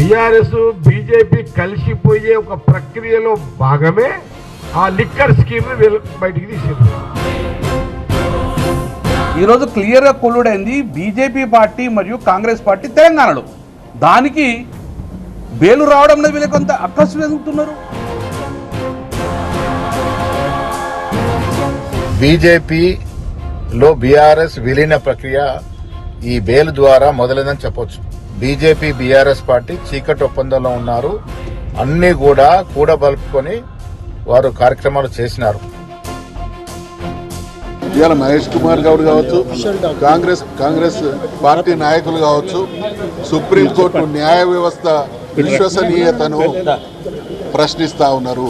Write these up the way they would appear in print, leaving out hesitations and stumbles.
TRS BJP కలిసిపోయే ఒక ప్రక్రియలో భాగమే ఆ లిక్కర్ స్కీమ్ బయటికి తీసింది. ఈరోజు క్లియర్గా కొల్లుడైంది బీజేపీ పార్టీ మరియు కాంగ్రెస్ పార్టీ తెలంగాణలో. దానికి బేలు రావడం అనేది వీళ్ళకి కొంత అక్కసు ఎదుగుతున్నారు. బీజేపీలో బీఆర్ఎస్ విలీన ప్రక్రియ ఈ బేలు ద్వారా మొదలైందని చెప్పొచ్చు. బీజేపీ బీఆర్ఎస్ పార్టీ చీకటి ఒప్పందంలో ఉన్నారు. అన్ని కూడా కూడబలుపుకొని వారు కార్యక్రమాలు చేసినారు. ఇవాళ మహేష్ కుమార్ గౌడ్ కావచ్చు, కాంగ్రెస్ పార్టీ నాయకులు కావచ్చు, సుప్రీంకోర్టు న్యాయ వ్యవస్థ విశ్వసనీయతను ప్రశ్నిస్తా ఉన్నారు.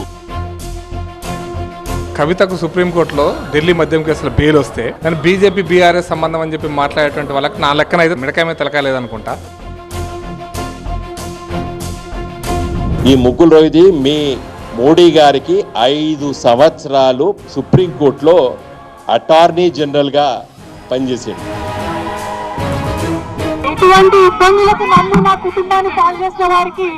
కవితకు సుప్రీంకోర్టులో ఢిల్లీ మద్యం కేసులో బెయిల్ వస్తే కానీ బీజేపీ బీఆర్ఎస్ సంబంధం అని చెప్పి మాట్లాడేటువంటి వాళ్ళకి నా లెక్కన అయితే మిడకాయ మీద తలకాయ లేదనుకుంటా. ఈ ముగ్గురు రోజుది మీ మోడీ గారికి 5 సంవత్సరాలు సుప్రీంకోర్టులో అటార్నీ జనరల్ గా పనిచేసాడు. ఎటువంటి ఇబ్బందులకు నన్ను నా కుటుంబాన్ని పాలు చేసిన వారికి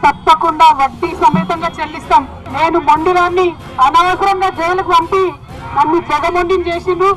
తప్పకుండా వడ్డీ సమేతంగా చెల్లిస్తాం. నేను మొండిరాన్ని అనవసరంగా జైలుకు పంపి నన్ను జగమొండిని చేసిండు.